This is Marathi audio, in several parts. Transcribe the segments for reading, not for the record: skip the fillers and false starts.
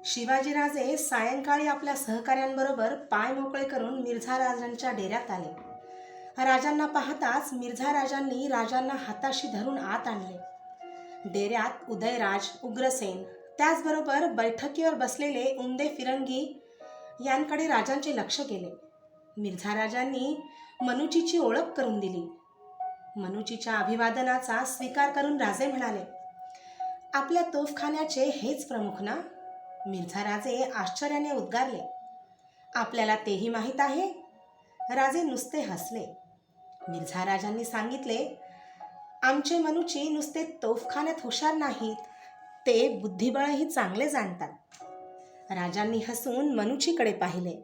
शिवाजीराजे सायंकाळी आपल्या सहकाऱ्यांबरोबर पाय मोकळे करून मिर्झा राजांच्या डेऱ्यात आले. राजांना पाहताच मिर्झा राजांनी राजांना हाताशी धरून आत आणले. डेऱ्यात उदयराज, उग्रसेन, त्याचबरोबर बैठकीवर बसलेले उमदे फिरंगी यांकडे राजांचे लक्ष गेले. मिर्झा राजांनी मनुचीची ओळख करून दिली. मनुचीच्या अभिवादनाचा स्वीकार करून राजे म्हणाले, आपल्या तोफखान्याचे हेच प्रमुख ना? मिर्झा राजे आश्चर्याने उद्गारले, आपल्याला तेही माहीत आहे? राजे नुसते हसले. मिर्झा राजांनी सांगितले, आमचे मनुची नुसते तोफखान्यात हुशार नाहीत, ते बुद्धिबळही चांगले जाणतात. राजांनी हसून मनुचीकडे पाहिले.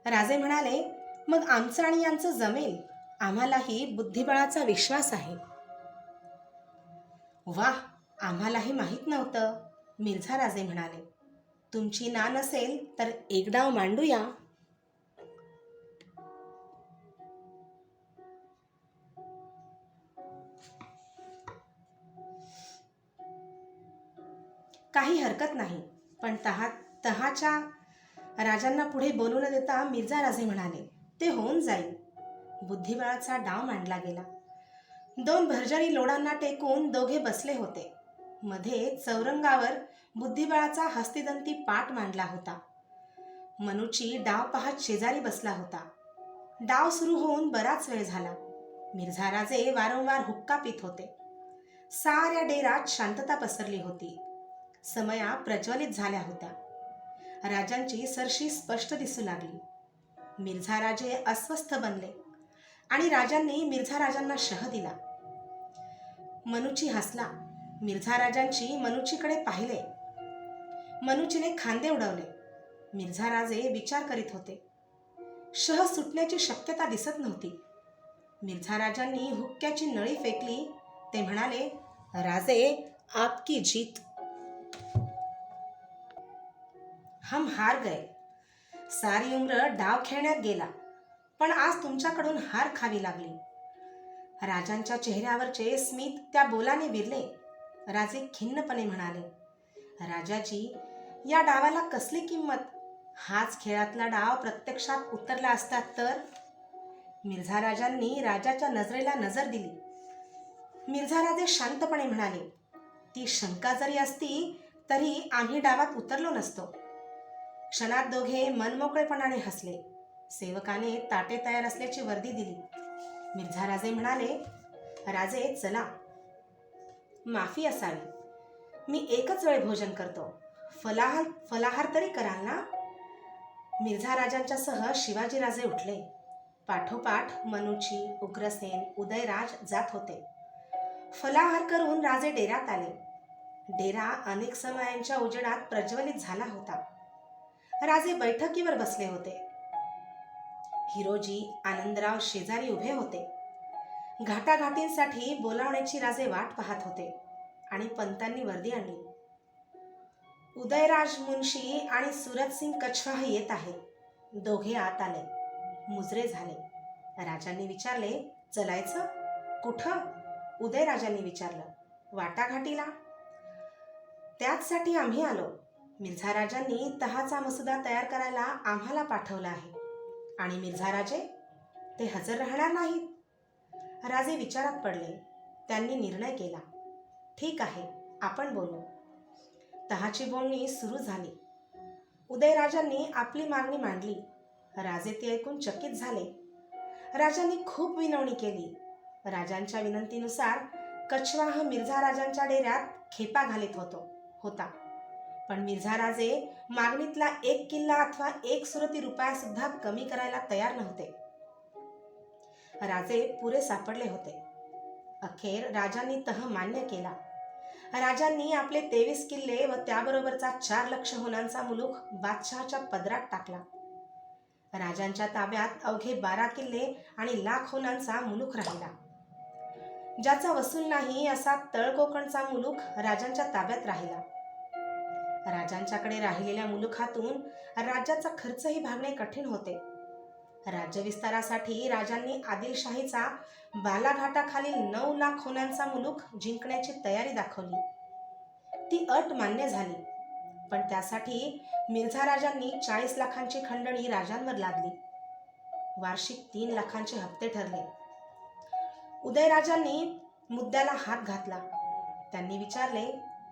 राजे म्हणाले, मग आमचं आणि यांचं जमेल. आम्हालाही बुद्धिबळाचा विश्वास आहे. वाह, आम्हालाही माहीत नव्हतं. मिर्झा राजे म्हणाले, तुमची ना नसेल तर एक डाव मांडूया. काही हरकत नाही, पण तहाच्या राजांना पुढे बोलू न देता मिर्झा राजे म्हणाले, ते होऊन जाईल. बुद्धिबळाचा डाव मांडला गेला. 2 भरजरी लोडांना टेकून दोघे बसले होते. मध्ये चौरंगावर बुद्धिबळाचा हस्तिदंती पाट मांडला होता. मनुची डाव पाहत शेजारी बसला होता. डाव सुरू होऊन बराच वेळ झाला. मिर्झा राजे वारंवार हुक्का पित होते. साऱ्या डेऱ्यात शांतता पसरली होती. समया प्रज्वलित झाल्या होत्या. राजांची सरशी स्पष्ट दिसू लागली. मिर्झा राजे अस्वस्थ बनले आणि राजांनी मिर्झा राजांना शह दिला. मनुची हसला. मिर्झा राजांची मनुचीकडे पाहिले. मनुचीने खांदे उडवले. मिर्झा राजे विचार करीत होते. शह सुटण्याची शक्यता दिसत नव्हती. मिर्झा राजांनी हुक्क्याची नळी फेकली. ते म्हणाले, राजे, आपकी जीत. हम हार गए. सारी उम्र डाव खेळण्यात गेला, पण आज तुमच्याकडून हार खावी लागली. राजांच्या चेहऱ्यावरचे स्मित त्या बोलाने विरले. राजे खिन्नपणे म्हणाले, राजाजी, या डावाला कसली किंमत? हाच खेळातला डाव प्रत्यक्षात उतरला असता तर? मिर्झा राजांनी राजाच्या नजरेला नजर दिली. मिर्झा राजे शांतपणे म्हणाले, ती शंका जरी असती तरी आम्ही डावात उतरलो नसतो. क्षणात दोघे मनमोकळेपणाने हसले. सेवकाने ताटे तयार असल्याची वर्दी दिली. मिर्झा राजे म्हणाले, राजे चला. माफी असावी, मी एकच वेळ भोजन करतो. फलाहार तरी कराल ना? मिर्झा राजांच्या सह शिवाजीराजे उठले. पाठोपाठ मनुची, उग्रसेन, उदयराज जात होते. फलाहार करून राजे डेऱ्यात आले. डेरा अनेक समयांच्या उजेडात प्रज्वलित झाला होता. राजे बैठकीवर बसले होते. हिरोजी, आनंदराव शेजारी उभे होते. घाटाघाटींसाठी बोलावण्याची राजे वाट पाहत होते आणि पंतांनी वर्दी आणली. उदयराज मुन्शी आणि सूरजसिंग कछवाह येत आहेत. दोघे आत आले. मुजरे झाले. राजांनी विचारले, चलायचं? कुठं? उदयराजांनी विचारलं. वाटाघाटीला. त्याचसाठी आम्ही आलो. मिर्झा राजांनी तहाचा मसुदा तयार करायला आम्हाला पाठवलं आहे. आणि मिर्झा राजे, ते हजर राहणार नाहीत? राजे विचारात पडले. त्यांनी निर्णय केला. ठीक आहे, आपण बोलू. तहाची बोलणी सुरू झाली. उदयराजांनी आपली मागणी मांडली. राजे ती ऐकून चकित झाले. राजांनी खूप विनवणी केली. राजांच्या विनंतीनुसार कछवाह मिर्झा राजांच्या डेऱ्यात खेपा घालीत होता. पण मिर्झा राजे मागणीतला 1 किल्ला अथवा 1 सुरती रुपया सुद्धा कमी करायला तयार नव्हते. राजे पुरे सापडले होते. अखेर राजांनी तह मान्य केला. राजांनी आपले 23 किल्ले व त्याबरोबरचा 4 लक्ष होनांचा मुलूख बादशहाच्या पदरात टाकला. राजांच्या ताब्यात अवघे 12 किल्ले आणि लाख होनांचा मुलूख राहिला. ज्याचा वसूल नाही असा तळकोकणचा मुलूख राजांच्या ताब्यात राहिला. राजांच्याकडे राहिलेल्या मुलुखातून राज्याचा खर्चही भागणे कठीण होते. राज्यविस्तारासाठी राजांनी आदिलशाहीचा बालाघाटाखालील 9 लाख होण्यांचा मुलूक जिंकण्याची तयारी दाखवली. ती अट मान्य झाली, पण त्यासाठी मिर्झा राजांनी 40 लाखांची खंडणी राजांवर लादली. वार्षिक 3 लाखांचे हप्ते ठरले. उदयराजांनी मुद्द्याला हात घातला. त्यांनी विचारले,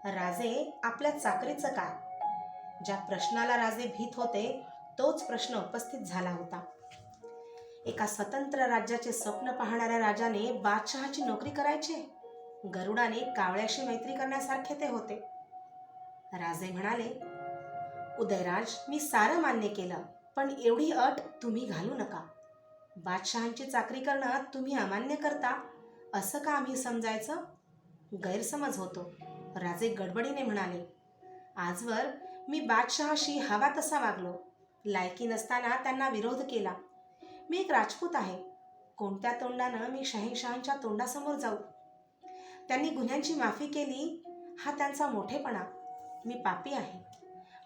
राजे, आपल्या चाकरीचं काय? ज्या प्रश्नाला राजे भीत होते तोच प्रश्न उपस्थित झाला होता. एका स्वतंत्र राज्याचे स्वप्न पाहणाऱ्या राजाने बादशहाची नोकरी करायचे? गरुडाने कावळ्याशी मैत्री करण्यासारखे ते होते. राजे म्हणाले, उदयराज, मी सारं मान्य केलं, पण एवढी अट तुम्ही घालू नका. बादशहांची चाकरी करणं तुम्ही अमान्य करता असं का आम्ही समजायचं? गैरसमज होतो. राजे गडबडीने म्हणाले, आजवर मी बादशहाशी हवा तसा वागलो. लायकी नसताना त्यांना विरोध केला. मी एक राजपूत आहे. कोणत्या तोंडानं मी शहेनशहांच्या तोंडासमोर जाऊ? त्यांनी गुन्ह्यांची माफी केली हा त्यांचा मोठेपणा. मी पापी आहे.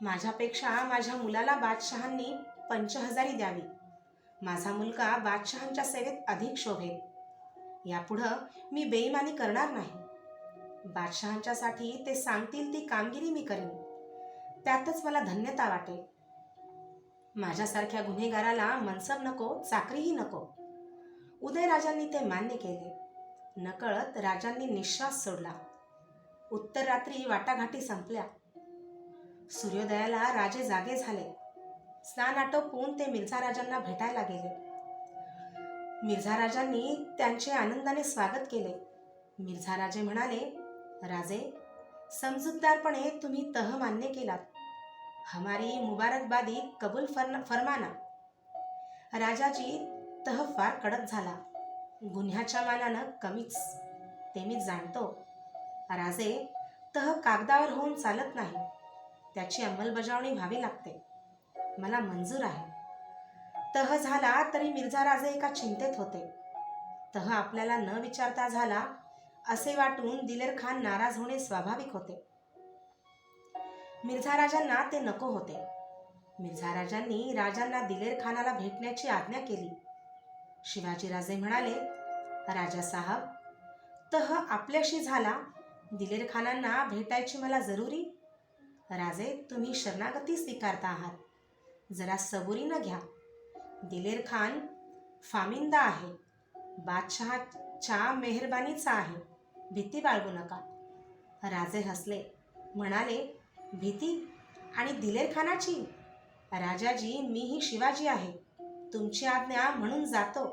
माझ्यापेक्षा माझ्या मुलाला बादशहांनी 5,000 द्यावी. माझा मुलगा बादशहांच्या सेवेत अधिक शोभेल. यापुढं मी बेईमानी करणार नाही. बादशहांच्यासाठी ते सांगतील ती कामगिरी मी करीन. त्यातच मला धन्यता वाटेल. माझ्यासारख्या गुन्हेगाराला मनसब नको, चाकरीही नको. उदयराजांनी ते मान्य केले. नकळत राजांनी निश्वास सोडला. उत्तर रात्री वाटाघाटी संपल्या. सूर्योदयाला राजे जागे झाले. स्नान आटोपून ते मिर्झा राजांना भेटायला गेले. मिर्झा राजांनी त्यांचे आनंदाने स्वागत केले. मिर्झा राजे म्हणाले, राजे, समजूतदारपणे तुम्ही तह मान्य केलात. हमारी मुबारकबादी कबूल फरमाना. राजाजी, तह फार कडक झाला. गुन्ह्याच्या मानानं कमीच, ते मी जाणतो. राजे, तह कागदावर होऊन चालत नाही. त्याची अंमलबजावणी व्हावी लागते. मला मंजूर आहे. तह झाला तरी मिर्झा राजे एका चिंतेत होते. तह आपल्याला न विचारता झाला असे वाटून दिलेर खान नाराज होणे स्वाभाविक होते. मिर्झा राजांना ते नको होते. मिर्झा राजांनी राजांना दिलेर खानाला भेटण्याची आज्ञा केली. शिवाजीराजे म्हणाले, राजा साहब, तह आपल्याशी झाला, दिलेर खानांना भेटायची मला जरुरी. राजे, तुम्ही शरणागती स्वीकारता आहात. जरा सबुरीनं घ्या. दिलेर खान फामिंदा आहे. बादशहाच्या मेहरबानीचा आहे. भीती बाळगू नका. राजे हसले. म्हणाले, भीती आणि दिलेर खानाची? राजाजी, मीही शिवाजी आहे. तुमची आज्ञा म्हणून जातो,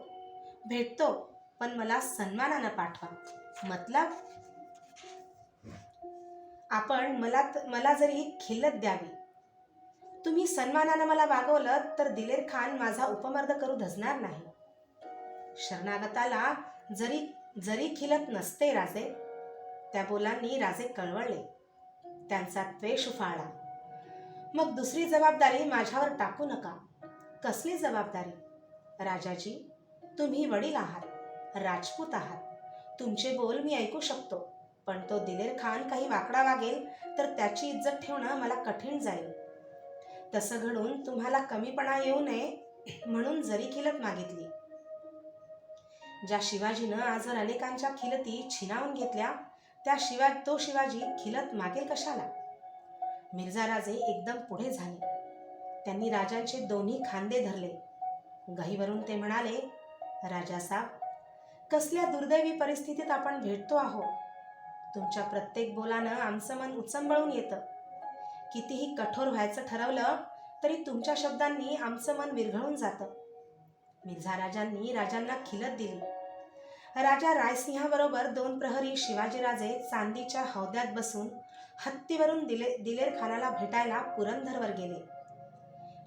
भेटतो, पण मला सन्मानानं पाठवा. मतलब आपण मला जरी खिल्लत द्यावी. तुम्ही सन्मानानं मला वागवलं तर दिलेर खान माझा उपमर्द करू धजणार नाही. शरणागताला जरी खिलत नसते राजे. त्या बोलांनी राजे कळवळले. त्यांचा द्वेष उफाळला. मग दुसरी जबाबदारी माझ्यावर टाकू नका. कसली जबाबदारी? राजाजी, तुम्ही वडील आहात, राजपूत आहात. तुमचे बोल मी ऐकू शकतो, पण तो दिलेर खान काही वाकडा वागेल तर त्याची इज्जत ठेवणं मला कठीण जाईल. तसं घडून तुम्हाला कमीपणा येऊ नये म्हणून जरी खिलत मागितली. ज्या शिवाजीनं आजवर अनेकांच्या खिलती छिनावून घेतल्या तो शिवाजी खिलत मागेल कशाला? मिर्झा राजे एकदम पुढे झाले. त्यांनी राजांचे दोन्ही खांदे धरले. गहीवरून ते म्हणाले, राजासाहेब, कसल्या दुर्दैवी परिस्थितीत आपण भेटतो आहोत. तुमच्या प्रत्येक बोलानं आमचं मन उचंबळून येतं. कितीही कठोर व्हायचं ठरवलं तरी तुमच्या शब्दांनी आमचं मन विरघळून जातं. मिर्झा राजांनी राजांना खिलत दिली. राजा रायसिंहाबरोबर 2 प्रहरी शिवाजीराजे चांदीच्या हौद्यात बसून हत्तीवरून दिलेर खानाला भेटायला पुरंदरवर गेले.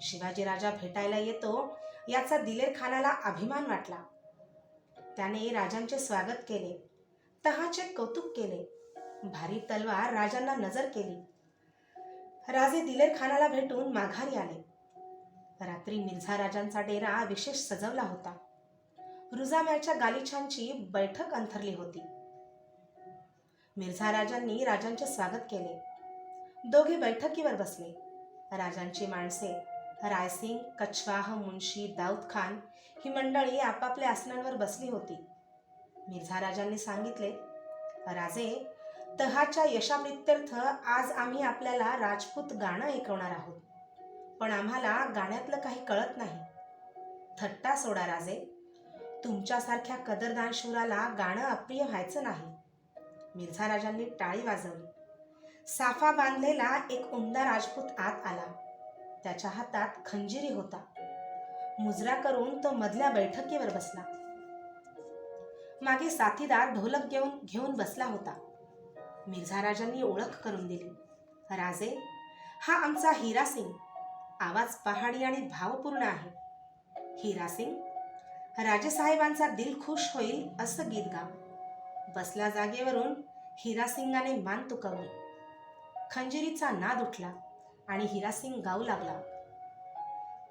शिवाजीराजा भेटायला येतो याचा दिलेर खानाला अभिमान वाटला. त्याने राजांचे स्वागत केले. तहाचे कौतुक केले. भारी तलवार राजांना नजर केली. राजे दिलेर खानाला भेटून माघारी आले. रात्री मिर्झा राजांचा डेरा विशेष सजवला होता. रुजाम्याच्या गालिछांची बैठक अंथरली होती. मिर्झा राजांनी राजांचे स्वागत केले. दोघे बैठकीवर बसले. राजांची माणसे रायसिंग, कछवाह, मुन्शी, दाऊद खान ही मंडळी आपापल्या आसनांवर बसली होती. मिर्झा राजांनी सांगितले, राजे, तहाच्या यशाप्रित्यर्थ आज आम्ही आपल्याला राजपूत गाणं ऐकवणार आहोत. पण आम्हाला गाण्यातलं काही कळत नाही. थट्टा सोडा राजे, तुमच्यासारख्या कदरदान शूराला गाणं अप्रिय व्हायचं नाही. मिर्झा राजांनी टाळी वाजवली. साफा बांधलेला एक उमदा राजपूत आत आला. त्याच्या हातात खंजिरी होता. मुजरा करून तो मधल्या बैठकीवर बसला. मागे साथीदार ढोलक घेऊन बसला होता. मिर्झा राजांनी ओळख करून दिली. राजे, हा आमचा हिरा सिंग. आवाज पहाडी आणि भावपूर्ण आहे. हिरा सिंग, राजेसाहेबांचा दिल खुश होईल असं गीत गा. बसल्या जागेवरून हिरा सिंगाने मान तुकवली. खंजिरीचा नाद उठला आणि हिरा सिंग गाऊ लागला.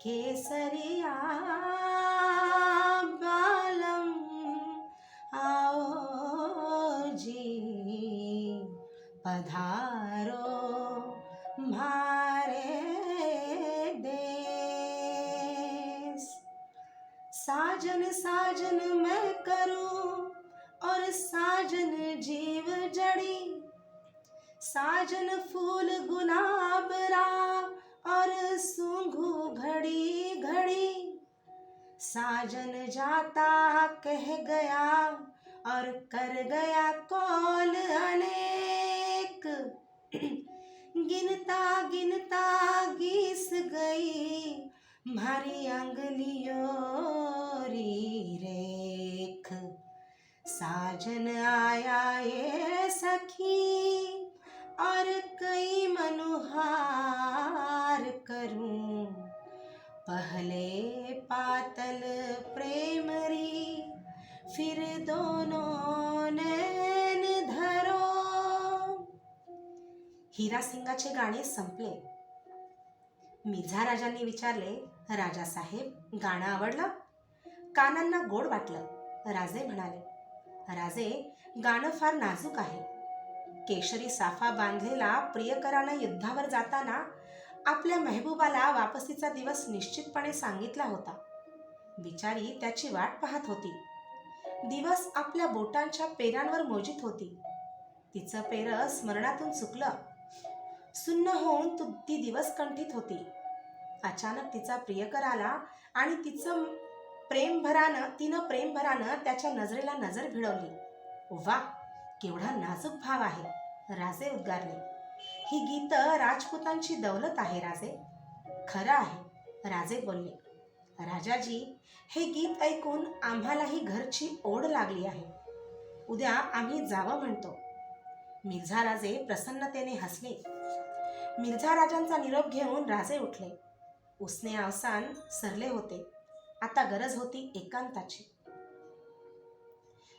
केसरिया बालम आओ जी, पधारो म्हारे देश. साजन साजन मैं करूं और साजन जीव जड़ी, साजन फूल गुलाब रा और सूंघू घड़ी घड़ी. साजन जाता कह गया और कर गया कौल अनेक. गिनता गिनता गीस गई म्हारी अंगलियों री रेख. साजन आया ये सखी और कई मनुहार करूं. पहले पातल प्रेम री, फिर दोनों नैन धरो. हिरा सिंगाचे गाणे संपले. मिर्झा राजांनी विचारले, राजासाहेब, गाणं आवडलं? कानांना गोड वाटलं. राजे म्हणाले, राजे, गाणं फार नाजूक आहे. केशरी साफा बांधलेला प्रियकरानं युद्धावर जाताना आपल्या मेहबूबाला वापसीचा दिवस निश्चितपणे सांगितला होता. बिचारी त्याची वाट पाहत होती. दिवस आपल्या बोटांच्या पेरांवर मोजित होती. तिचं पेरं स्मरणातून चुकलं. सुन्न होऊन ती दिवस कंठीत होती. अचानक तिचा प्रियकर आला आणि तिनं प्रेमभरानं त्याच्या नजरेला नजर भिडवली. वा, केवढा नाजूक भाव आहे, राजे उद्गारले. ही गीत राजपुतांची दौलत आहे राजे. खरं आहे, राजे बोलले. राजाजी, हे गीत ऐकून आम्हालाही घरची ओढ लागली आहे. उद्या आम्ही जावं म्हणतो. मिर्झा राजे प्रसन्नतेने हसले. मिर्झा राजांचा निरोप घेऊन राजे उठले. उसने अवसान सरले होते. आता गरज होती एकांताची.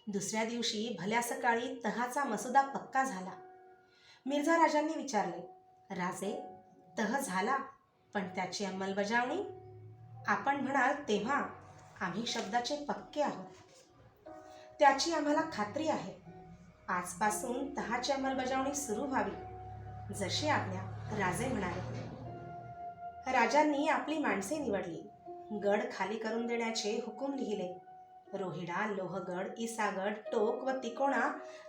दुसऱ्या दिवशी भल्या सकाळी तहाचा मसुदा पक्का झाला. मिर्झा राजांनी विचारले, राजे, तह झाला, पण त्याची अंमलबजावणी? आपण म्हणाल तेव्हा आम्ही शब्दाचे पक्के आहोत. त्याची आम्हाला खात्री आहे. आजपासून तहाची अंमलबजावणी सुरू व्हावी. जशी आज्ञा, राजे म्हणाले. राजांनी आपली माणसे निवडली. गड खाली करून देण्याचे हुकूम लिहिले. रोहिडा, लोहगड, इसागड, टोक व तिकोणा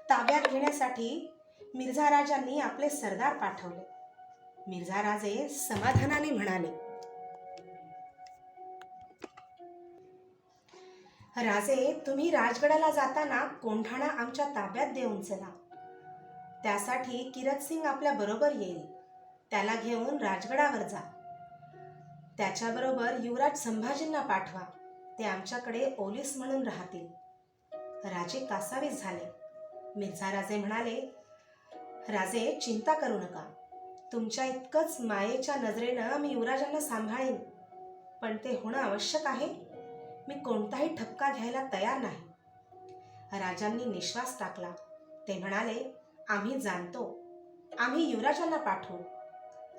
ताब्यात घेण्यासाठी मिर्झा राजांनी आपले सरदार पाठवले. मिर्झा राजे समाधानाने म्हणाले, राजे, तुम्ही राजगडाला जाताना कोंढाणा आमच्या ताब्यात देऊन चला. त्यासाठी किरतसिंग आपल्या बरोबर येईल. त्याला घेऊन राजगडावर जा. त्याच्याबरोबर युवराज संभाजींना पाठवा. ते आमच्याकडे ओलीस म्हणून राहतील. राजे कासावीस झाले. मिर्झा राजे म्हणाले, राजे, चिंता करू नका. तुमच्या इतकंच मायेच्या नजरेनं मी युवराजांना सांभाळीन. पण ते होणं आवश्यक आहे. मी कोणताही ठपका घ्यायला तयार नाही. राजांनी निश्वास टाकला. ते म्हणाले, आम्ही जाणतो. आम्ही युवराजांना पाठवू.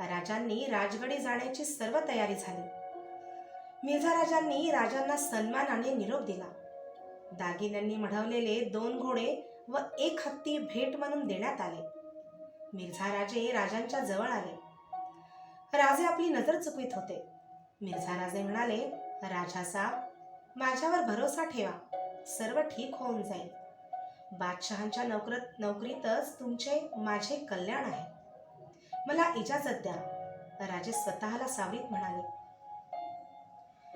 राजांनी राजगडी जाण्याची सर्व तयारी झाली. मिर्झा राजांनी राजांना सन्मानाने निरोप दिला. दागिन्यांनी मढवलेले 2 घोडे व 1 हत्ती भेट म्हणून देण्यात आले. मिर्झा राजे राजांच्या जवळ आले. राजे आपली नजर चुकवीत होते. मिर्झा राजे म्हणाले, राजासाहेब, माझ्यावर भरोसा ठेवा, सर्व ठीक होऊन जाईल. बादशहांच्या नोकरीतच तुमचे माझे कल्याण आहे. मला इजाजत द्या, राजे स्वतःला सावरीत म्हणाले.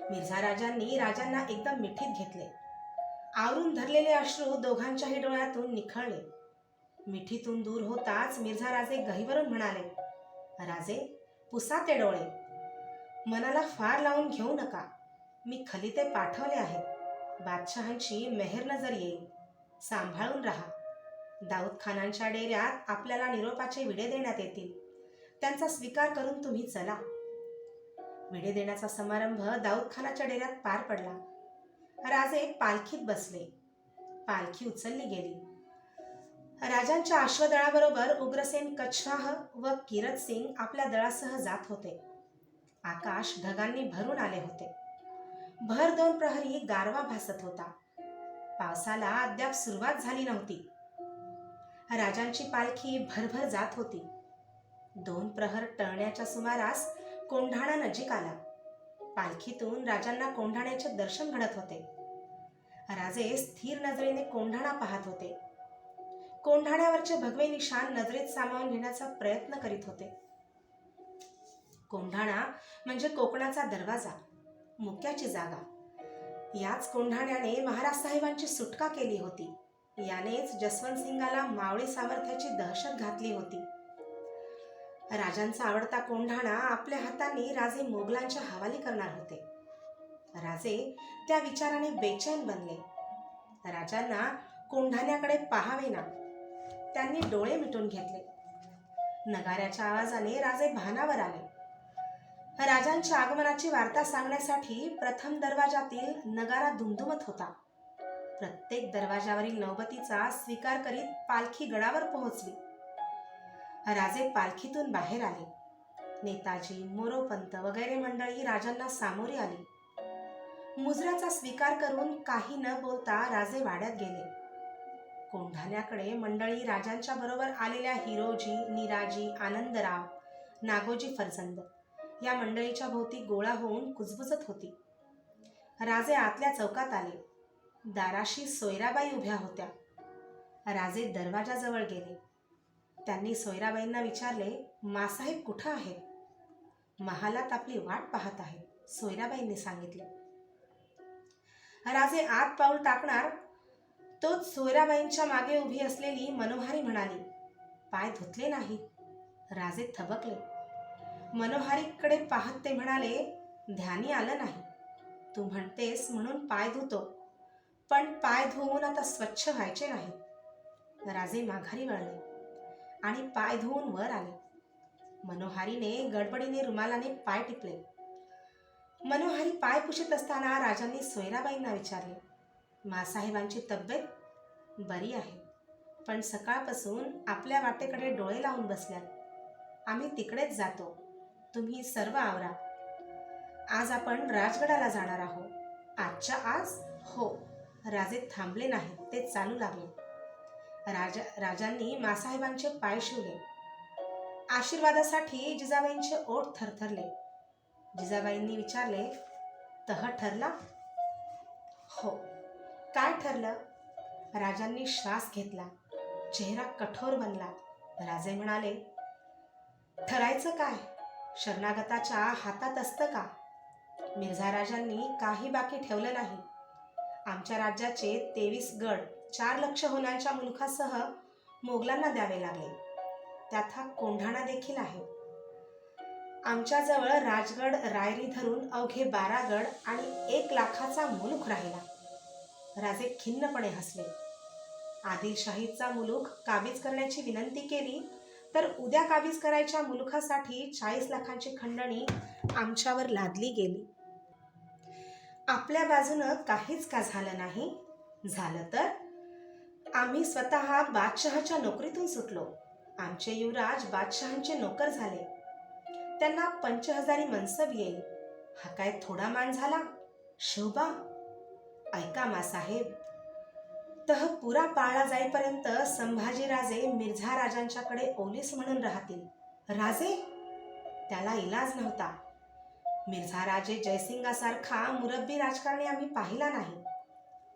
मिर्झा राजांनी राजांना एकदम मिठीत घेतले. आवरून धरलेले अश्रू दोघांच्याही डोळ्यातून निखळले. मिठीतून दूर होताच मिर्झा राजे गहिवरून म्हणाले, राजे, पुसा ते डोळे. मनाला फार लावून घेऊ नका. मी खलिते पाठवले आहेत. बादशहांची मेहर नजर येईल. सांभाळून राहा. दाऊद खानांच्या डेऱ्यात आपल्याला निरोपाचे विडे देण्यात येतील. त्यांचा स्वीकार करून तुम्ही चला. विडे देण्याचा समारंभ दाऊद खानाच्या डेऱ्यात पार पडला. राजे पालखीत बसले. पालखी उचलली गेली. राजांच्या अश्वदळाबरोबर उग्रसेन कछवाह व किरत सिंग आपल्या दळासह जात होते. आकाश ढगांनी भरून आले होते. भर 2 प्रहरी गारवा भासत होता. पावसाला अद्याप सुरुवात झाली नव्हती. राजांची पालखी भरभर जात होती. 2 प्रहर टळण्याच्या सुमारास कोंढाणा नजीक आला. पालखीतून राजांना कोंढाण्याचे दर्शन घडत होते. राजे स्थिर नजरेने कोंढाणा पाहत होते. कोंढाण्यावरचे भगवे निशाण नजरेत सामावून घेण्याचा प्रयत्न करीत होते. कोंढाणा म्हणजे कोकणाचा दरवाजा, मुक्याची जागा. याच कोंढाण्याने महाराज साहेबांची सुटका केली होती. यानेच जसवंत सिंगाला मावळी सामर्थ्याची दहशत घातली होती. राजांचा आवडता कोंढाणा आपल्या हातांनी राजे मोगलांच्या हवाली करणार होते. राजे त्या विचाराने बेचैन बनले. राजांना कोंढाण्याकडे पाहावेना. त्यांनी डोळे मिटून घेतले. नगाऱ्याच्या आवाजाने राजे भानावर आले. राजांच्या आगमनाची वार्ता सांगण्यासाठी प्रथम दरवाजातील नगारा दुमदुमत होता. प्रत्येक दरवाजावरील नौबतीचा स्वीकार करीत पालखी गडावर पोहोचली. राजे पालखीतून बाहेर आले. नेताजी, मोरोपंत वगैरे मंडळी राजांना सामोरी आली. मुजऱ्याचा स्वीकार करून काही न बोलता राजे वाड्यात गेले. कोंढाण्याकडे मंडळी राजांच्या बरोबर आलेल्या हिरोजी, निराजी, आनंदराव, नागोजी फरजंद या मंडळीच्या भोवती गोळा होऊन कुजबुजत होती. राजे आतल्या चौकात आले. दाराशी सोयराबाई उभ्या होत्या. राजे दरवाजाजवळ गेले. त्यांनी सोयराबाईंना विचारले, मासाहेब कुठं आहेत? महालात आपली वाट पाहत आहेत, सोयराबाईंनी सांगितले. राजे आत पाऊल टाकणार तोच सोयराबाईंच्या मागे उभी असलेली मनोहारी म्हणाली, पाय धुतले नाही. राजे थबकले. मनोहारीकडे पाहत ते म्हणाले, ध्यानी आलं नाही. तू म्हणतेस म्हणून पाय धुतो, पण पाय धुवून आता स्वच्छ व्हायचे नाही. राजे माघारी वळले आणि पाय धुवून वर आले. मनोहारीने गडबडीने रुमालाने पाय टिपले. मनोहारी पाय पुशीत असताना राजांनी सोयराबाईंना विचारले, मासाहेबांची तब्येत? बरी आहे, पण सकाळपासून आपल्या वाटेकडे डोळे लावून बसल्यात. आम्ही तिकडेच जातो, तुम्ही सर्व आवरा. आज आपण राजगडाला जाणार आहोत. आजच्या आज? हो. राजे थांबले नाहीत, ते चालू लागले. राजांनी मासाहेबांचे पाय शिवले. आशीर्वादासाठी जिजाबाईंचे ओठ थरथरले. जिजाबाईंनी विचारले, तह ठरला? हो. काय ठरलं? राजांनी श्वास घेतला. चेहरा कठोर बनला. राजे म्हणाले, ठरायचं काय? शरणागताच्या हातात असतं का? मिर्झा राजांनी काही बाकी ठेवलं नाही. आमच्या राज्याचे 23 गड 4 लक्ष होण्याच्या मुलखासह मोगलांना द्यावे लागले. त्यात हा कोंढाणा देखील आहे. आमच्याजवळ राजगड रायरी धरून अवघे 12 गड आणि 1 लाखाचा मुलूख राहिला. राजे खिन्नपणे हसले. आदिलशाहीचा मुलूख काबीज करण्याची विनंती केली तर उद्या काबीज करायच्या मुलुखासाठी 40 लाखांची खंडणी आमच्यावर लादली गेली. आपल्या बाजूनं काहीच का झालं नाही? झालं तर आम्ही स्वतः बादशहाच्या नोकरीतून सुटलो. आमचे युवराज बादशहांचे नोकर झाले. त्यांना 50,000 मनसब येईल. हा काय थोडा मान झाला? शोभा, ऐका मासाहेब, तह पुरा पाळला जाईपर्यंत संभाजीराजे मिर्झा राजांच्याकडे ओलीस म्हणून राहतील. राजे? त्याला इलाज नव्हता. मिर्झा राजे जयसिंगासारखा मुरब्बी राजकारणी आम्ही पाहिला नाही.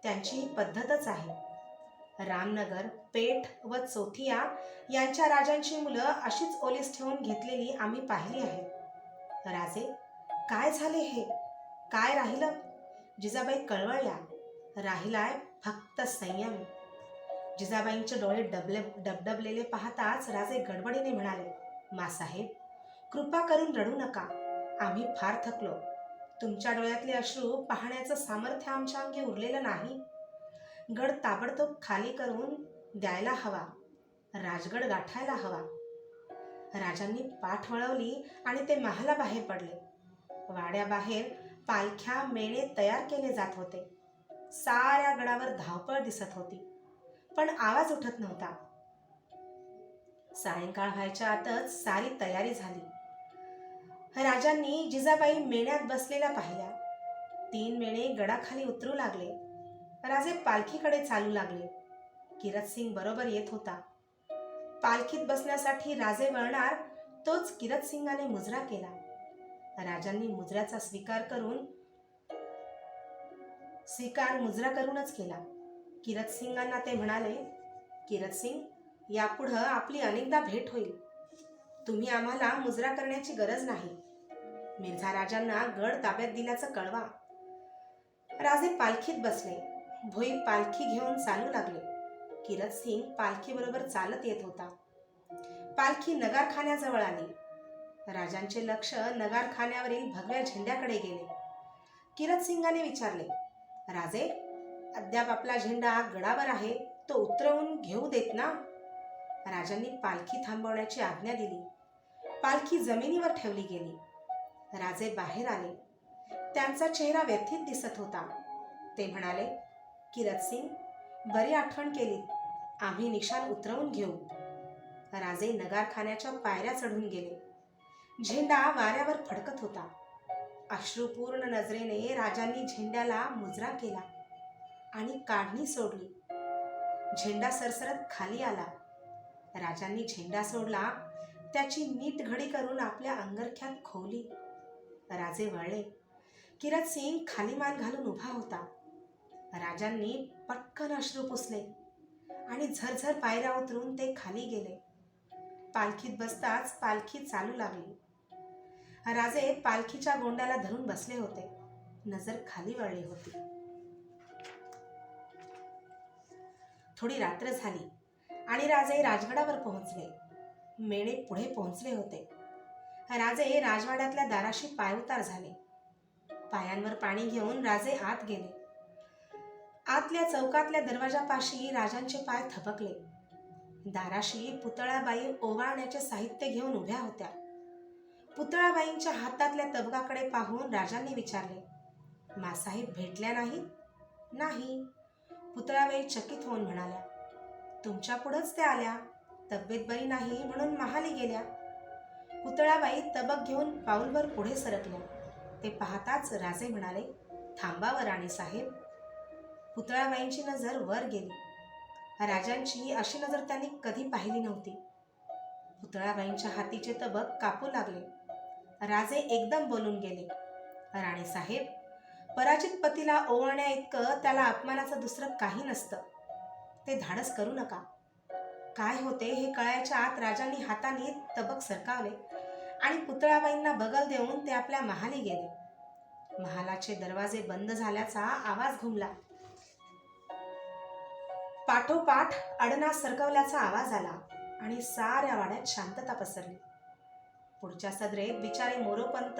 त्यांची ही पद्धतच आहे. रामनगर, पेठ व चोथिया यांच्या राजांची मुलं अशीच ओलीस ठेवून घेतलेली आम्ही पाहिली आहे. राजे, काय झाले हे? काय राहिलं? जिजाबाई कळवळल्या. राहिलाय फक्त संयम. जिजाबाईंचे डोळे डबडबलेले पाहताच राजे गडबडीने म्हणाले, मासाहेब, कृपा करून रडू नका. आम्ही फार थकलो. तुमच्या डोळ्यातले अश्रू पाहण्याचं सामर्थ्य आमच्या अंगी उरलेलं नाही. गड ताबडतोब खाली करून द्यायला हवा. राजगड गाठायला हवा. राजांनी पाठ वळवली आणि ते महालाबाहेर पडले. वाड्याबाहेर पालख्या, मेणे तयार केले जात होते. साऱ्या गडावर धावपळ दिसत होती, पण आवाज उठत नव्हता. सायंकाळ व्हायच्या आतच सारी तयारी झाली. राजांनी जिजाबाई मेण्यात बसलेल्या पाहिल्या. 3 मेणे गडाखाली उतरू लागले. राजे पालखीकडे चालू लागले. किरतसिंग बरोबर येत होता. पालखीत बसण्यासाठी राजे वळणार तोच किरतसिंगाने मुजरा केला. राजांनी मुजऱ्याचा स्वीकार मुजरा करूनच केला. किरतसिंगांना ते म्हणाले, किरतसिंग, यापुढं आपली अनेकदा भेट होईल. तुम्ही आम्हाला मुजरा करण्याची गरज नाही. मिर्झा राजांना गड ताब्यात दिल्याचं कळवा. राजे पालखीत बसले. भोई पालखी घेऊन चालू लागले. किरतसिंग पालखीबरोबर चालत येत होता. पालखी नगारखान्याजवळ आली. राजांचे लक्ष नगारखान्यावरील भगव्या झेंड्याकडे गेले. किरतसिंगाने विचारले, राजे, अद्याप आपला झेंडा गडावर आहे, तो उतरवून घेऊ देत ना? राजांनी पालखी थांबवण्याची आज्ञा दिली. पालखी जमिनीवर ठेवली गेली. राजे बाहेर आले. त्यांचा चेहरा व्यथित दिसत होता. ते म्हणाले, किरतसिंग, बरी आठवण केली. आम्ही निशाण उतरवून घेऊ. राजे नगारखान्याच्या पायऱ्या चढून गेले. झेंडा वाऱ्यावर फडकत होता. अश्रुपूर्ण नजरेने राजांनी झेंड्याला मुजरा केला आणि काढणी सोडली. झेंडा सरसरत खाली आला. राजांनी झेंडा सोडला. त्याची नीट घडी करून आपल्या अंगरख्यात खोवली. राजे वळले. किरतसिंग खाली मान घालून उभा होता. राजांनी पटकन अश्रू पुसले आणि झरझर पायऱ्या उतरून ते खाली गेले. पालखीत बसताच पालखी चालू लागली. राजे पालखीच्या गोंड्याला धरून बसले होते. नजर खाली वळली होती. थोडी रात्र झाली आणि राजे राजगडावर पोहोचले. मेणे पुढे पोहोचले होते. राजे राजवाड्यातल्या दाराशी पायउतार झाले. पायांवर पाणी घेऊन राजे आत गेले. आतल्या चौकातल्या दरवाजापाशी राजांचे पाय थबकले. दाराशी पुतळाबाई ओवाळण्याचे साहित्य घेऊन उभ्या होत्या. पुतळाबाईंच्या हातातल्या तबकाकडे पाहून राजांनी विचारले, मासाहेब भेटल्या नाहीत? नाही. पुतळाबाई चकित होऊन म्हणाल्या, तुमच्या पुढंच त्या आल्या. तब्येत बरी नाही म्हणून महाली गेल्या. पुतळाबाई तबक घेऊन पाऊलभर पुढे सरकल्या. ते पाहताच राजे म्हणाले, थांबावं राणीसाहेब. पुतळाबाईंची नजर वर गेली. राजांची अशी नजर त्यांनी कधी पाहिली नव्हती. पुतळाबाईंच्या हातीचे तबक कापू लागले. राजे एकदम बोलून गेले, राणीसाहेब, पराजित पतीला ओवाळण्या इतकं त्याला अपमानाचं दुसरं काही नसतं. ते धाडस करू नका. काय होते हे कळायच्या आत राजांनी हाताने तबक सरकावले आणि पुतळाबाईंना बगल देऊन ते आपल्या महाली गेले. महालाचे दरवाजे बंद झाल्याचा आवाज घुमला. पाठोपाठ अडना सरकवल्याचा आवाज आला आणि साऱ्या वाड्यात शांतता पसरली. पुढच्या सदरेत बिचारे मोरोपंत,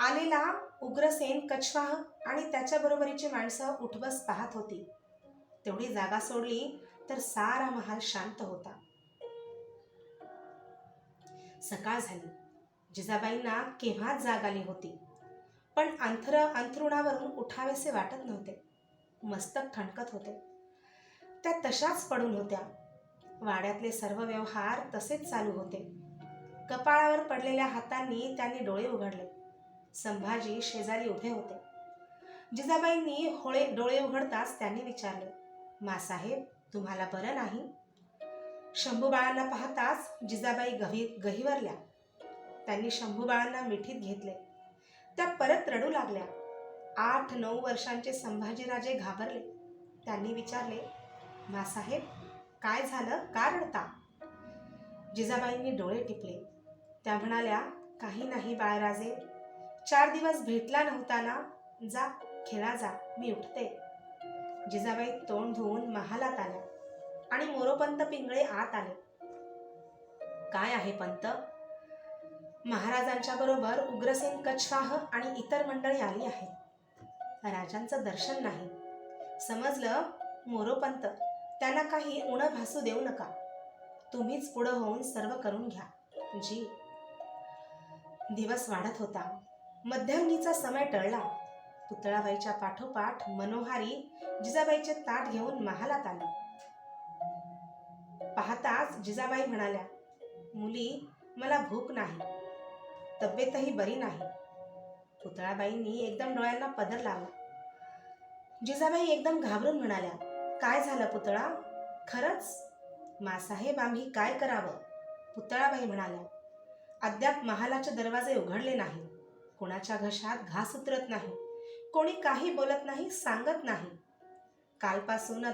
आलेला उग्रसेन कछवाह आणि त्याच्या बरोबरीची माणसं उठबस पाहत होती. तेवढी जागा सोडली तर सारा महाल शांत होता. सकाळ झाली. जिजाबाईंना केव्हाच जाग आली होती, पण अंथरुणावरून उठावेसे वाटत नव्हते. मस्तक ठणकत होते. त्या तशाच पडून होत्या. वाड्यातले सर्व व्यवहार तसेच चालू होते. कपाळावर पडलेल्या हातांनी त्यांनी डोळे उघडले. संभाजी शेजारी उभे होते. जिजाबाईंनी डोळे उघडताच त्यांनी विचारले, मासाहेब, तुम्हाला बरं नाही? शंभूबाळांना पाहताच जिजाबाई गहिवरल्या. त्यांनी शंभूबाळांना मिठीत घेतले. त्या परत रडू लागल्या. 8-9 वर्षांचे संभाजीराजे घाबरले. त्यांनी विचारले, मासाहेब, काय झालं, का रडता? जिजाबाईंनी डोळे टिपले. त्या म्हणाल्या, काही नाही बाळराजे, 4 दिवस भेटला नव्हता ना, जा खेळा जा, मी उठते. जिजाबाई तोंड धुवून महालात आल्या आणि मोरोपंत पिंगळे आत आले. काय आहे पंत? महाराजांच्या बरोबर उग्रसेन कछवाह आणि इतर मंडळी आली आहेत. राजांचं दर्शन नाही. समजलं मोरोपंत, त्यांना काही उणं भासू देऊ नका. तुम्हीच पुढं होऊन सर्व करून घ्या. जी. दिवस वाढत होता. मध्यान्नीचा समय टळला. पुतळाबाईच्या पाठोपाठ मनोहारी जिजाबाईचे ताट घेऊन महालात आली. पाहताच जिजाबाई म्हणाल्या, मुली, मला भूक नाही, तब्येतही बरी नाही. पुतळाबाईंनी एकदम डोळ्यांना पदर लावला. जिजाबाई एकदम घाबरून म्हणाल्या, काय झालं पुतळा? खरंच? मासाहेब, आम्ही काय करावं? पुतळाबाई म्हणाल्या, अद्याप महालाचे दरवाजे उघडले नाही. कोणाच्या घशात घास उतरत नाही. कोणी काही बोलत नाही, सांगत नाही. कालपासून